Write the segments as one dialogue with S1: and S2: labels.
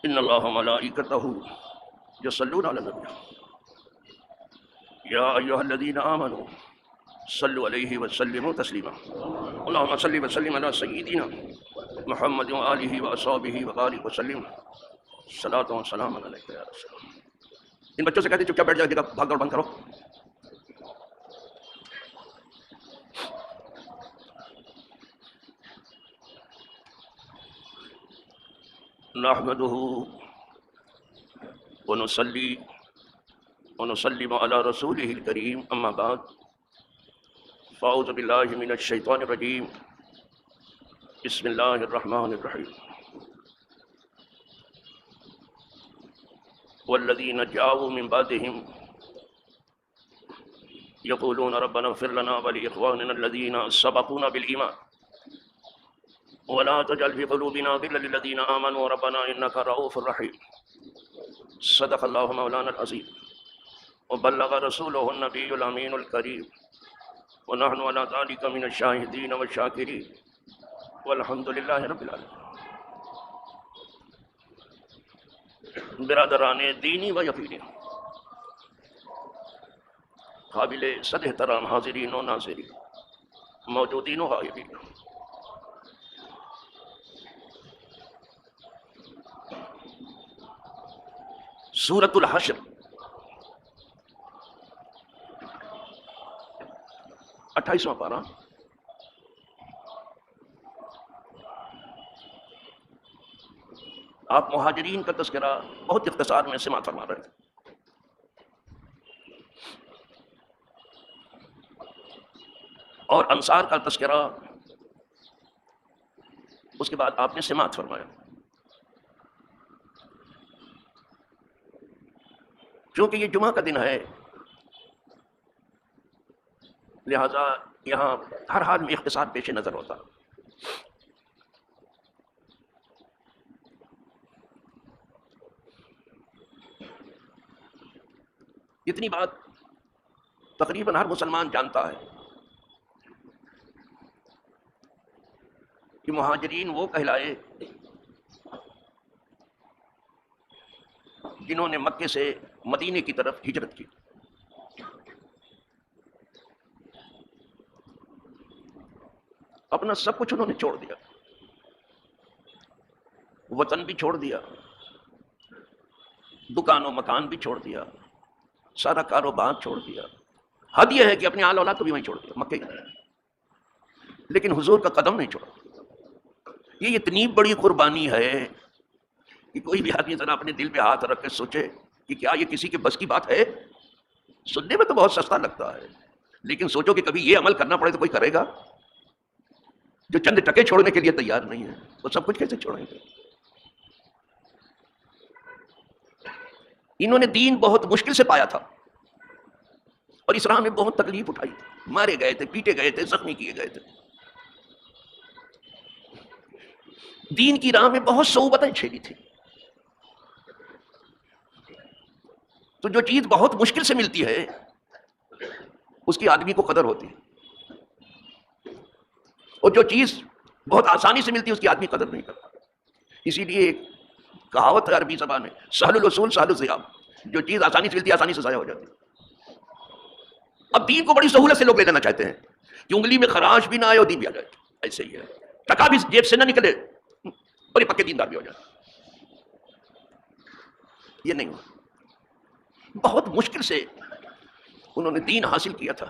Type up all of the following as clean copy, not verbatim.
S1: ان اللہ وملائکتہ یصلون علی النبی یا ایھا الذین آمنوا صلوا علیہ وسلموا تسلیما اللہم صل وسلم علی سیدنا محمد وآلہ وصحبہ وبارک وسلم صلاۃ و سلام علیک یا رسول اللہ۔ ان بچوں سے کہتے چپ چاپ بیٹھ جائے، جگہ بھاگ دوڑ بند کرو۔ نحمدہ ونصلی ونسلم علی رسولہ الکریم، اما بعد فاعوذ باللہ من الشیطان الرجیم، بسم اللہ الرحمن الرحیم۔ والذین جاءوا من بعدهم یقولون ربنا اغفر لنا ولإخواننا الذین سبقونا بالایمان ولا تجعل في قلوبنا غلا للذین آمنوا ربنا انک رؤوف رحیم۔ صدق اللہ مولانا العظیم وبلغ رسولہ النبی الامین الکریم ونحن على ذلك من الشاہدین والشاکرین والحمد للہ رب العالمین۔ برادران دینی و یقینی، قابل صد احترام حاضرین و ناظرین، موجودین و غائبین، سورۃ الحشر 28واں پارہ، آپ مہاجرین کا تذکرہ بہت اختصار میں سماعت فرما رہے تھے، اور انصار کا تذکرہ اس کے بعد آپ نے سماعت فرمایا۔ چونکہ یہ جمعہ کا دن ہے، لہذا یہاں ہر حال میں اختصار پیش نظر ہوتا۔ اتنی بات تقریباً ہر مسلمان جانتا ہے کہ مہاجرین وہ کہلائے جنہوں نے مکے سے مدینے کی طرف ہجرت کی۔ اپنا سب کچھ انہوں نے چھوڑ دیا، وطن بھی چھوڑ دیا، دکان و مکان بھی چھوڑ دیا، سارا کاروبار چھوڑ دیا۔ حد یہ ہے کہ اپنے آل اولاد کو بھی وہیں چھوڑ دیا، مکے میں، لیکن حضور کا قدم نہیں چھوڑا۔ یہ اتنی بڑی قربانی ہے کہ کوئی بھی آدمی ذرا اپنے دل پہ ہاتھ رکھ کے سوچے کہ کیا یہ کسی کے بس کی بات ہے؟ سننے میں تو بہت سستا لگتا ہے، لیکن سوچو کہ کبھی یہ عمل کرنا پڑے تو کوئی کرے گا؟ جو چند ٹکے چھوڑنے کے لیے تیار نہیں ہے وہ سب کچھ کیسے چھوڑیں گے؟ انہوں نے دین بہت مشکل سے پایا تھا، اور اس راہ میں بہت تکلیف اٹھائی تھی، مارے گئے تھے، پیٹے گئے تھے، زخمی کیے گئے تھے، دین کی راہ میں بہت صعوبتیں جھیلی تھی۔ تو جو چیز بہت مشکل سے ملتی ہے اس کی آدمی کو قدر ہوتی ہے، اور جو چیز بہت آسانی سے ملتی ہے اس کی آدمی قدر نہیں کرتا۔ اسی لیے ایک کہاوت ہے عربی زبان میں، سہل الوصول سہل الذهاب، جو چیز آسانی سے ملتی ہے آسانی سے ضائع ہو جاتی ہے۔ اب دین کو بڑی سہولت سے لوگ لے لینا چاہتے ہیں کہ انگلی میں خراش بھی نہ آئے اور دین بھی آ جائے، ایسے ہی ہے، ٹکا بھی جیب سے نہ نکلے اور یہ پکے دیندار بھی ہو جائے۔ یہ نہیں ہوا، بہت مشکل سے انہوں نے دین حاصل کیا تھا،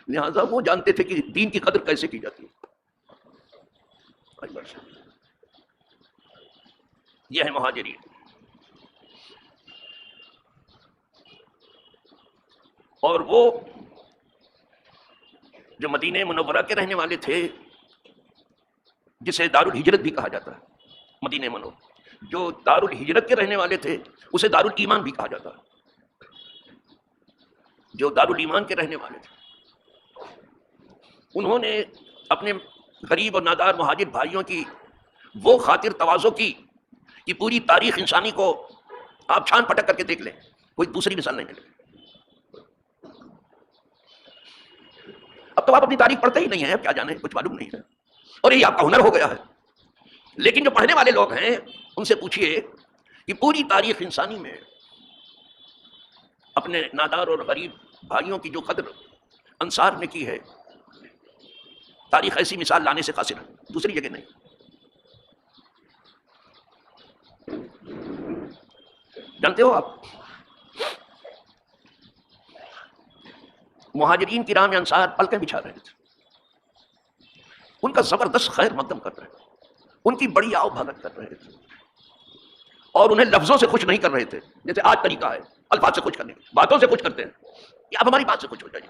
S1: لہذا وہ جانتے تھے کہ دین کی قدر کیسے کی جاتی ہے۔ یہ ہے مہاجرین۔ اور وہ جو مدینہ منورہ کے رہنے والے تھے، جسے دار الہجرت بھی کہا جاتا ہے، مدینہ منورہ جو دار الہجرت کے رہنے والے تھے اسے دار الایمان بھی کہا جاتا ہے۔ جو دار الایمان کے رہنے والے تھے انہوں نے اپنے غریب اور نادار مہاجر بھائیوں کی وہ خاطر تواضع کی کہ پوری تاریخ انسانی کو آپ چھان پٹک کر کے دیکھ لیں، کوئی دوسری مثال نہیں ملے۔ اب تو آپ اپنی تاریخ پڑھتے ہی نہیں ہیں، اب کیا جانے، کچھ معلوم نہیں ہے، اور یہ آپ کا ہنر ہو گیا ہے۔ لیکن جو پڑھنے والے لوگ ہیں ان سے پوچھئے کہ پوری تاریخ انسانی میں اپنے نادار اور غریب بھائیوں کی جو قدر انصار نے کی ہے، تاریخ ایسی مثال لانے سے قاصر ہے، دوسری جگہ نہیں۔ جانتے ہو آپ، مہاجرین کی راہ میں انصار پلکیں بچھا رہے تھے، ان کا زبردست خیر مقدم کر رہے تھے، ان کی بڑی آؤ بھگت کر رہے تھے، اور انہیں لفظوں سے خوش نہیں کر رہے تھے جیسے آج طریقہ ہے الفاظ سے خوش کرنے کا، باتوں سے خوش کرتے ہیں کہ آپ ہماری بات سے خوش ہو جائیے،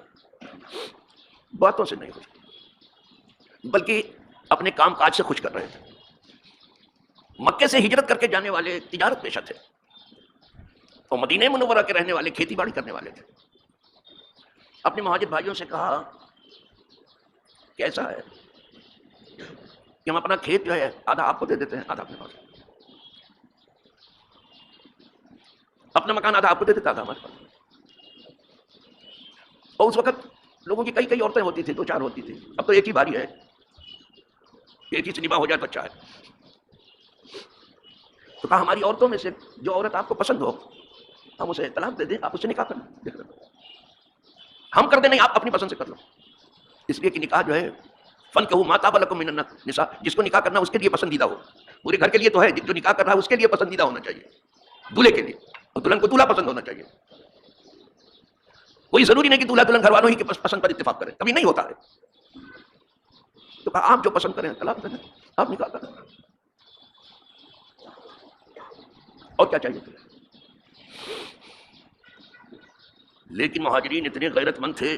S1: باتوں سے نہیں خوش، بلکہ اپنے کام کاج سے خوش کر رہے تھے۔ مکے سے ہجرت کر کے جانے والے تجارت پیشہ تھے، اور مدینہ منورہ کے رہنے والے کھیتی باڑی کرنے والے تھے۔ اپنے مہاجر بھائیوں سے کہا کہ ایسا ہے کہ ہم اپنا کھیت جو ہے آدھا آپ کو دے دیتے ہیں، آدھا اپنے پاس، اپنا مکان آدھا آپ کو دے دیتا، آدھا ہمارے پاس۔ اور اس وقت لوگوں کی کئی عورتیں ہوتی تھیں، 2-4 ہوتی تھیں، اب تو ایک ہی باری ہے، ایک ہی سے نباہ ہو جائے تو اچھا ہے۔ تو کہا ہماری عورتوں میں سے جو عورت آپ کو پسند ہو ہم اسے طلاق دے دیں، آپ اس سے نکاح کر لیں، ہم کر دیں، نہیں آپ اپنی پسند سے کر لو، اس لیے کہ نکاح جو ہے فَانكِحُوا مَا طَابَ لَكُم مِّنَ النِّسَاءِ، جس کو نکاح کرنا اس کے لیے پسندیدہ ہو، پورے گھر کے لیے تو ہے، جو نکاح کر رہا ہے اس کے لیے پسندیدہ ہونا چاہیے، دولہے کے لیے، اور دلہن کو دولہا پسند ہونا چاہیے۔ کوئی ضروری نہیں کہ دولہا دلہن گھر والوں ہی کے پسند پر اتفاق کریں، کبھی نہیں ہوتا ہے۔ تو کہا آپ جو پسند کریں طلاق دے دیں، آپ نکاح کریں، اور کیا چاہیے تمہیں۔ لیکن مہاجرین اتنے غیرت مند تھے،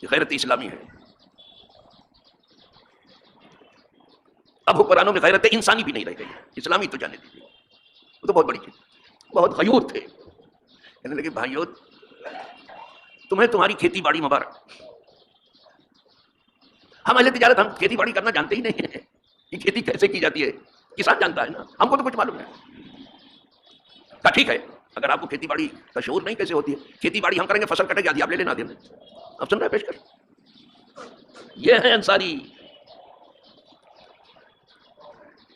S1: غیرت اسلامی ہے، اب حکمرانوں میں غیرت انسانی بھی نہیں رہ گئی، اسلامی تو جانے دیجیے، وہ تو بہت بڑی چیز، بہت غیور تھے، کہنے لگے بھائیو تمہیں تمہاری کھیتی باڑی مبارک، ہم اہل تجارت ہم کھیتی باڑی کرنا جانتے ہی نہیں ہیں، یہ کھیتی کیسے کی جاتی ہے کسان جانتا ہے نا، ہم کو تو کچھ معلوم نہیں۔ کہا ٹھیک ہے، اگر آپ کو کھیتی باڑی کا شعور نہیں کیسے ہوتی ہے، کھیتی باڑی ہم کریں گے، فصل کٹے گی آدھی آپ لے لینا، دیں اب سن رہے پیش کر، یہ ہے انصاری۔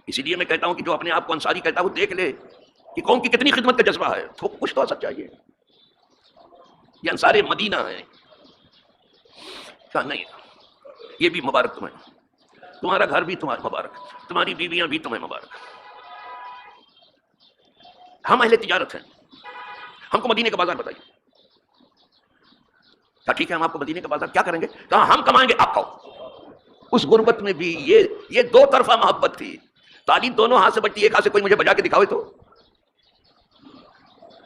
S1: اسی لیے میں کہتا ہوں کہ جو اپنے آپ کو انصاری کہتا ہے وہ دیکھ لے کہ قوم کی کتنی خدمت کا جذبہ ہے، تو کچھ تو اثر چاہیے۔ یہ انصار مدینہ ہے، کہا نہیں یہ بھی مبارک تمہیں، تمہارا گھر بھی تمہارا مبارک، تمہاری بیویاں بھی تمہیں مبارک، ہم اہل تجارت ہیں، ہم کو مدینے کا بازار بتائیے۔ کہا ٹھیک ہے ہم آپ کو مدینے کا بازار کیا کریں گے، کہا ہم کمائیں گے آپ کھاؤ۔ اس غربت میں بھی یہ دو طرفہ محبت تھی، تعلیم دونوں ہاتھ سے بچتی ہے، ایک ہاتھ سے کوئی مجھے بجا کے دکھاوے تو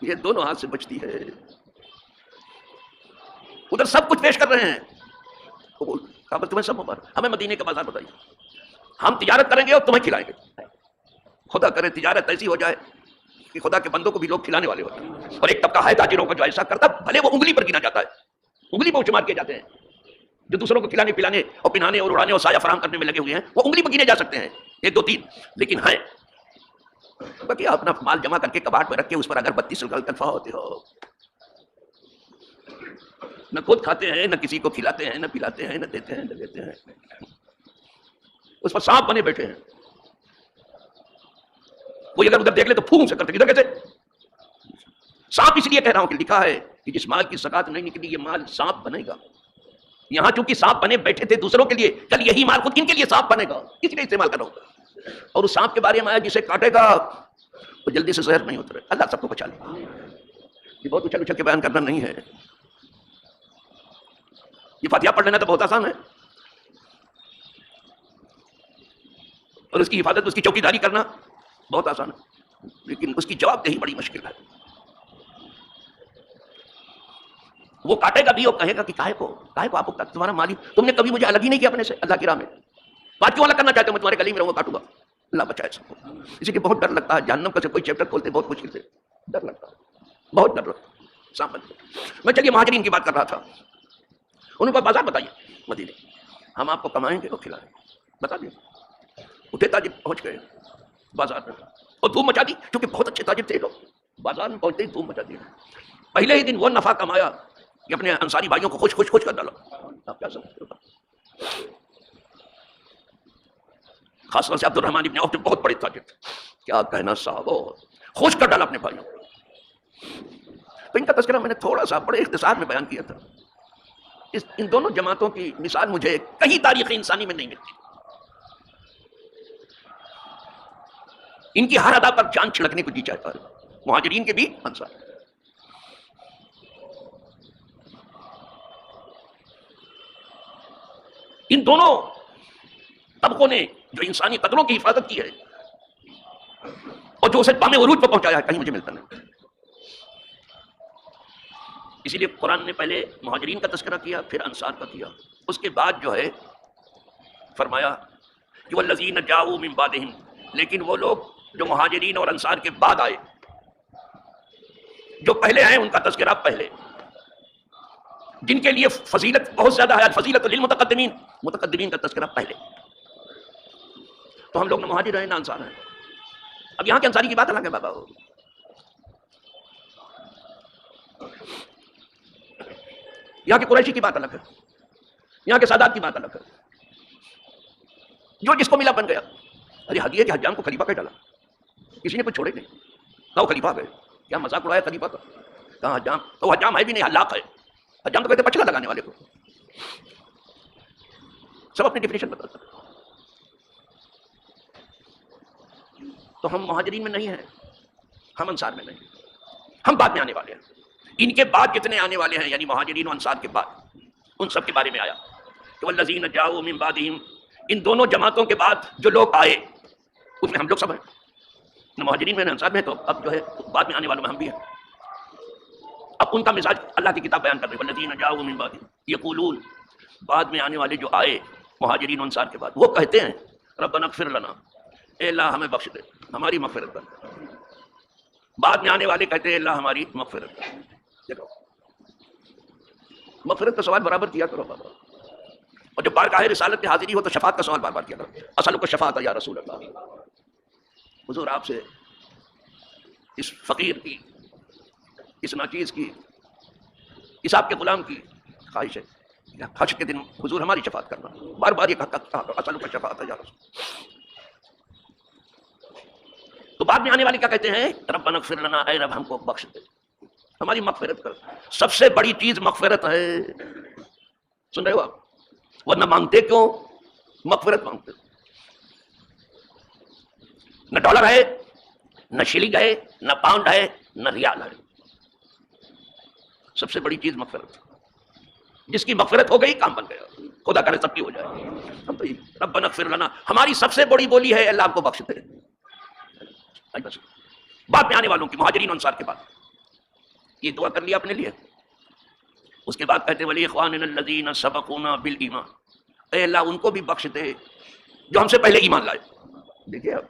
S1: یہ دونوں ہاتھ سے بچتی ہے، ادھر سب کچھ پیش کر رہے ہیں، کہا بس تمہیں سب مبارک، ہمیں مدینے کا بازار بتائیے، ہم تجارت کریں گے اور تمہیں کھلائیں گے، خدا کرے تجارت ایسی ہو جائے کہ خدا کے بندوں کو بھی لوگ کھلانے والے ہوتے ہیں، اور ایک طبقہ ہے تاجروں کا جو ایسا کرتا بھلے وہ انگلی پر گنا جاتا ہے، انگلی پر شمار کیے جاتے ہیں، جو دوسروں کو کھلانے پلانے اور پہنانے اور اڑانے اور سایہ فراہم کرنے میں لگے ہوئے ہیں وہ انگلی پر گنے جا سکتے ہیں، 1 2 3، لیکن ہیں باقی اپنا مال جمع کر کے کباڑ میں رکھ کے اس پر اگر 32 سال تنخواہ ہوتے ہو، نہ خود کھاتے ہیں، نہ کسی کو کھلاتے ہیں، نہ پلاتے ہیں، نہ دیتے ہیں، نہ دیتے ہیں، اس پر سانپ بنے بیٹھے ہیں، کوئی اگر ادھر دیکھ لے تو پھون سے کرتے ادھر کیسے، سانپ اس لیے کہہ رہا ہوں کہ لکھا ہے کہ جس مال کی زکات نہیں نکلی یہ مال سانپ بنے گا، یہاں چونکہ سانپ بنے بیٹھے تھے دوسروں کے لیے، کل یہی مال خود کن کے لیے سانپ بنے گا، اس لیے استعمال کر رہا ہوں، اور اس سانپ کے بارے میں آیا جسے کاٹے گا وہ جلدی سے زہر نہیں اترے، اللہ سب کو بچا لے، یہ بہت اچھل کے بیان کرنا نہیں ہے، یہ فاتحہ پڑھ لینا تو بہت آسان ہے، اور اس کی حفاظت اس کی چوکی داری کرنا بہت آسان ہے، لیکن اس کی جواب دہی بڑی مشکل ہے، وہ کاٹے گا بھی اور کہے گا کہ کاہے کو آپ کو تمہارا مالک، تم نے کبھی مجھے الگ ہی نہیں کیا اپنے سے اللہ کی راہ میں، بات کیوں الگ کرنا چاہتے ہو، میں تمہارے گلی میں رہوں گا کاٹوں گا، اللہ بچائے سب کو، اسی لیے بہت ڈر لگتا ہے، جہنم کا سے کوئی چیپٹر کھولتے بہت مشکل سے ڈر لگتا ہے، بہت ڈر لگتا ہے سامنے۔ میں چلیے مہاجرین کی بات کر رہا تھا، انہوں کو بازار بتائیے مدینے، ہم آپ کو کمائیں گے اور کھلائیں گے، بتا دیں، اٹھے تاجر پہنچ گئے بازار میں اور دھوم مچا دی، کیونکہ بہت اچھے تاجر تھے لوگ، بازار میں پہنچتے ہی دھوم مچا دی، پہلے ہی دن وہ نفع کمایا کہ اپنے انصاری بھائیوں کو خوش کر ڈالا، آپ کیا سمجھتے ہو، خاص طور سے عبد الرحمن ابن عوف جو بہت بڑے تاجر تھے، کیا کہنا صاحب، خوش کر ڈالا اپنے بھائیوں کو۔ تو ان کا تذکرہ میں نے تھوڑا سا بڑے اختصار میں بیان کیا تھا۔ ان دونوں جماعتوں کی مثال مجھے کہیں تاریخ انسانی میں نہیں ملتی۔ ان کی ہر ادا پر جان چھڑکنے کو جی چاہتا ہے، مہاجرین کے بھی، انصار۔ ان دونوں طبقوں نے جو انسانی قدروں کی حفاظت کی ہے اور جو اسے بام عروج پر پہنچایا ہے، کہیں مجھے ملتا نہیں۔ اسی لیے قرآن نے پہلے مہاجرین کا تذکرہ کیا، پھر انصار کا کیا، اس کے بعد جو ہے فرمایا کہ والذین جاؤوا من بعدہم، لیکن وہ لوگ جو مہاجرین اور انصار کے بعد آئے، جو پہلے آئے ان کا تذکرہ پہلے، جن کے لیے فضیلت بہت زیادہ ہے، فضیلت للمتقدمین، متقدمین کا تذکرہ پہلے۔ تو ہم لوگ نہ مہاجر ہیں نہ انصار ہیں۔ اب یہاں کے انصاری کی بات الگ ہے بابا، یہاں کے قریشی کی بات الگ ہے، یہاں کے سادات کی بات الگ ہے۔ جو جس کو ملا بن گیا۔ ارے حدیث کہ حجام کو خلیفہ کہہ ڈالا، کسی نے کچھ چھوڑے نہیں، کہا وہ خلیفہ گئے، کیا مذاق اڑایا خلیفہ کا؟ کہا حجام تو حجام ہے بھی نہیں، ہلاک ہے۔ حجام تو کہتے پچھلا لگانے والے کو، سب اپنی ڈیفینیشن بتاتا۔ تو ہم مہاجرین میں نہیں ہیں، ہم انصار میں نہیں، ہم بعد میں آنے والے ہیں۔ ان کے بعد جتنے آنے والے ہیں، یعنی مہاجرین و انصار کے بعد، ان سب کے بارے میں آیا کہ والذین جاؤوا من بعدہم، ان دونوں جماعتوں کے بعد جو لوگ آئے، اس میں ہم لوگ سب ہیں، نہ مہاجرین میں نہ انصار میں، تو اب جو ہے بعد میں آنے والوں میں ہم بھی ہیں۔ اب ان کا مزاج اللہ کی کتاب بیان کر رہے ہیں، والذین جاؤوا من بعدہم یقولون، بعد میں آنے والے جو آئے مہاجرین و انصار کے بعد، وہ کہتے ہیں ربنا اغفر لنا، اے اللہ ہمیں بخش دے، ہماری مغفرت کر۔ بعد میں آنے والے کہتے ہیں اللہ ہماری مغفرت کر۔ دیکھو مغفرت کا سوال برابر کیا کرو بابا، اور جب بارگاہ رسالت میں حاضری ہو تو شفاعت کا سوال بار بار کیا کرو، اسألک الشفاعۃ یا رسول اللہ۔ حضور آپ سے اس فقیر کی، اس ناچیز کی، اس آپ کے غلام کی خواہش ہے، حشر کے دن حضور ہماری شفاعت کرنا۔ بار بار یہ کہا اسألک الشفاعۃ یا رسول۔ تو بعد میں آنے والے کیا کہتے ہیں؟ ربنا اغفر لنا، اے رب ہم کو بخش دے، ہماری مغفرت کر۔ سب سے بڑی چیز مغفرت ہے، سن رہے ہو آپ؟ ورنہ مانگتے کیوں؟ مغفرت مانگتے، نہ ڈالر ہے، نہ شلنگ ہے، نہ پاؤنڈ ہے، نہ ریال ہے۔ سب سے بڑی چیز مغفرت، جس کی مغفرت ہو گئی کام بن گیا، خدا کرے سب کی ہو جائے۔ ہم تو ربنا اغفر لنا، ہماری سب سے بڑی بولی ہے اللہ آپ کو بخش دے۔ بس بعد میں آنے والوں کی، مہاجرین انصار کے بعد یہ دعا کر لیا اپنے لیے۔ اس کے بعد کہتے وَلِإِخْوَانِنَا الَّذِينَ سَبَقُونَا بِالْإِيمَانِ، اے اللہ ان کو بھی بخش دے جو ہم سے پہلے ایمان لائے۔ دیکھیے اب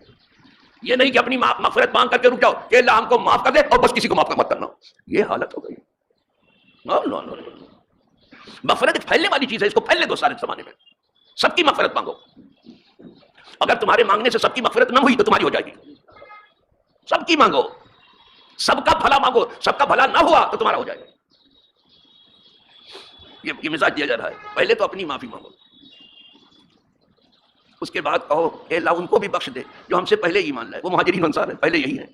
S1: یہ نہیں کہ اپنی مغفرت مانگ کر کے رک جاؤ کہ اللہ ہم کو معاف کر دے اور بس کسی کو معاف مت کرنا، یہ حالت ہو گئی۔ مغفرت ایک پھیلنے والی چیز ہے، اس کو پھیلنے دو سارے زمانے میں، سب کی مغفرت مانگو۔ اگر تمہارے مانگنے سے سب کی مغفرت نہ ہوئی تو تمہاری ہو جائے گی۔ سب کی مانگو، سب کا بھلا مانگو، سب کا بھلا نہ ہوا تو تمہارا ہو جائے گا۔ یہ مزاج دیا جا رہا ہے، پہلے تو اپنی معافی مانگو، اس کے بعد کہو اے اللہ ان کو بھی بخش دے جو ہم سے پہلے ایمان لائے۔ وہ مہاجرین انصار ہیں، پہلے یہی ہیں،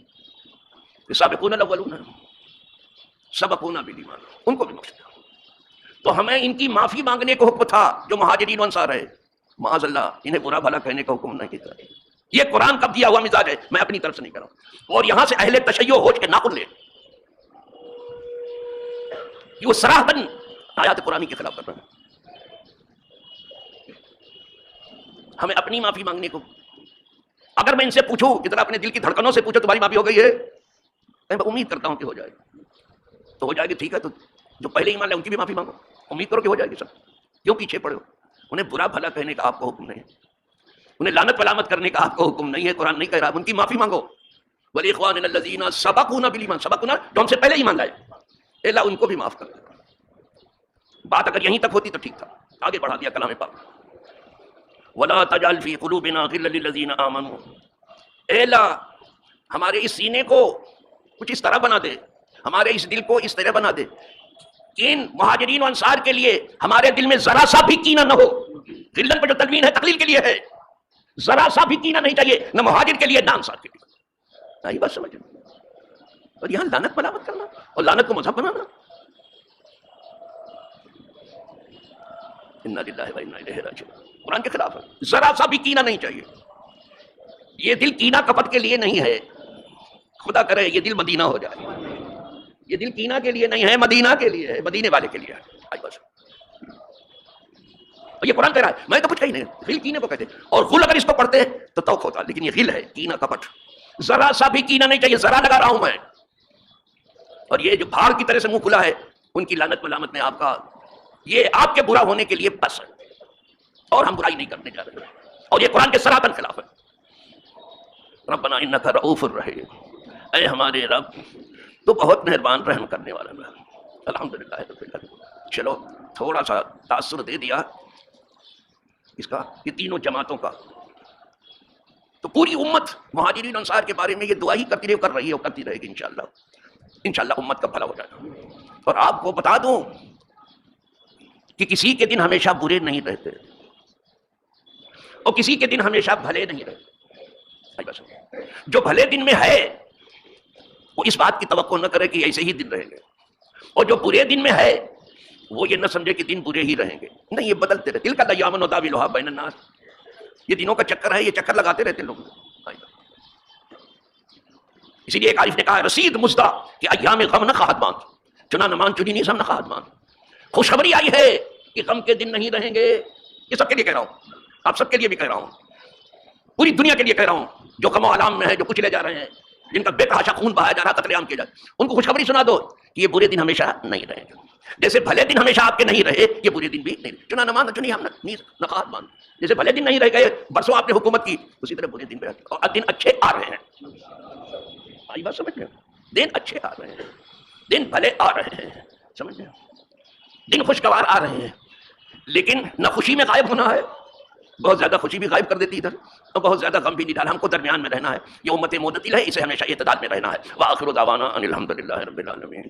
S1: السابقون الاولون، سبقونا بالایمان، ان کو بھی بخش دے۔ تو ہمیں ان کی معافی مانگنے کا حکم تھا جو مہاجرین انصار ہے، معاذ اللہ انہیں برا بھلا کہنے کا حکم نہیں تھا۔ یہ قرآن کا دیا ہوا مزاج ہے، میں اپنی طرف سے نہیں کر رہا ہوں۔ اور یہاں سے اہل تشیع ہوش کے ناخن لے، یہ وہ صراحتاً آیات قرآنی کے خلاف کر رہا ہے۔ ہمیں اپنی معافی مانگنے کو، اگر میں ان سے پوچھوں ذرا اپنے دل کی دھڑکنوں سے پوچھو تمہاری معافی ہو گئی ہے، میں امید کرتا ہوں کہ ہو جائے گی، تو ہو جائے گی، ٹھیک ہے۔ تو جو پہلے ایمان لائے ان کی بھی معافی مانگو، امید کرو کہ ہو جائے گی۔ سب کیوں پیچھے پڑے ہو؟ انہیں برا بھلا کہنے کا آپ کو حکم نہیں ہے، انہیں لعنت ملامت کرنے کا آپ کو حکم نہیں ہے، قرآن نہیں کہہ رہا، ان کی معافی مانگو۔ وَلِإِخْوَانِنَا الَّذِينَ سَبَقُونَا بِالْإِيمَانِ، سبقونا جو ہم سے پہلے ایمان لائے، اے اللہ ان کو بھی معاف کر دے۔ بات اگر یہیں تک ہوتی تو ٹھیک تھا، آگے بڑھا دیا کلام پاک، وَلَا تَجْعَلْ فِي قُلُوبِنَا غِلًّا لِلَّذِينَ آمَنُوا، اے اللہ ہمارے اس سینے کو کچھ اس طرح بنا دے، ہمارے اس دل کو اس طرح بنا دے کہ ان مہاجرین و انصار کے لیے ہمارے دل میں ذرا سا بھی کینہ نہ ہو۔ غلن پر جو تنوین ہے تقلیل کے لیے ہے، ذرا سا بھی کینہ نہیں چاہیے، نہ مہاجر کے لیے نہ انصار کے لیے. آئی بات سمجھ. اور یہاں لعنت ملامت کرنا اور لعنت کو مذہب بنانا. انا للہ و انا الیہ راجعون قرآن کے خلاف ہے. ذرا سا بھی کینہ نہیں چاہیے. یہ دل کینہ کپٹ کے لیے نہیں ہے، خدا کرے یہ دل مدینہ ہو جائے. یہ دل کینہ کے لیے نہیں ہے، مدینہ کے لیے ہے، مدینے والے کے لیے ہے. آج بس یہ قرآن کہہ رہا ہے، میں تو کچھ کہیں نہیں. غل کینے کو کہتے ہیں، اور غل اگر اس کو پڑھتے ہیں تو توق ہوتا، لیکن یہ غل ہے، کینہ کپٹ. ذرا سا بھی کینہ نہیں چاہیے. ذرا لگا رہا ہوں میں. اور یہ جو بھاڑ کی طرح سے منہ کھلا ہے، ان کی لعنت ملامت میں آپ کا، یہ آپ کے برا ہونے کے لیے بس ہے، اور ہم برائی نہیں کرنے جا رہے. اور یہ قرآن کے سراپن خلاف ہے. ربنا انک رؤوف الرحیم، اے ہمارے رب تو بہت مہربان رحم کرنے والا ہے. الحمدللہ رب العالمین. چلو تھوڑا سا تاثر دے دیا اس کا، یہ تینوں جماعتوں کا. تو پوری امت مہاجرین انصار کے بارے میں یہ دعا ہی کرتی رہی، کر رہی ہے اور کرتی رہے گی انشاءاللہ. انشاءاللہ امت کا بھلا ہو جائے گا. اور آپ کو بتا دوں کہ کسی کے دن ہمیشہ برے نہیں رہتے اور کسی کے دن ہمیشہ بھلے نہیں رہتے. جو بھلے دن میں ہے وہ اس بات کی توقع نہ کرے کہ ایسے ہی دن رہیں گے، اور جو برے دن میں ہے وہ یہ نہ سمجھے کہ دن برے ہی رہیں گے. نہیں، یہ بدلتے رہتے. تلک الایام نداولها بین الناس. یہ دنوں کا چکر ہے، یہ چکر لگاتے رہتے لوگ. اسی لیے ایک عارف نے کہا رسید مزدہ کہ ایام غم نہ خواہد باندھ، چنا نہ مان چنی نیز ہم نہ خواہد باندھ. خوشخبری آئی ہے کہ غم کے دن نہیں رہیں گے. یہ سب کے لیے کہہ رہا ہوں، آپ سب کے لیے بھی کہہ رہا ہوں، پوری دنیا کے لیے کہہ رہا ہوں. جو غم و الام میں ہے، جو کچلے جا رہے ہیں، جن کا بے تحاشا خون بہایا جا رہا، قتل عام کیا جائے، ان کو خوشخبری سنا دو کہ یہ برے دن ہمیشہ نہیں رہیں گے. جیسے بھلے دن ہمیشہ آپ کے نہیں رہے، یہ برے دن بھی نہیں. چنا نہ مان چنی ہم نہ خواہد باندھ. جیسے بھلے دن نہیں رہ گئے، برسوں آپ نے حکومت کی، اسی طرح برے دن بھی آتے اور دن اچھے آ رہے ہیں. آئی بات سمجھ رہے ہیں؟ دن اچھے آ رہے ہیں، دن بھلے آ رہے ہیں، سمجھ رہے ہیں؟ دن خوشگوار آ رہے ہیں. لیکن نہ خوشی میں غائب ہونا ہے، بہت زیادہ خوشی بھی غائب کر دیتی ادھر، اور بہت زیادہ غم بھی نہیں ڈالا. ہم کو درمیان میں رہنا ہے. یہ امت معتدل ہے، اسے ہمیشہ اعتدال میں رہنا ہے. وآخر دعوانا ان الحمد للہ رب العالمین.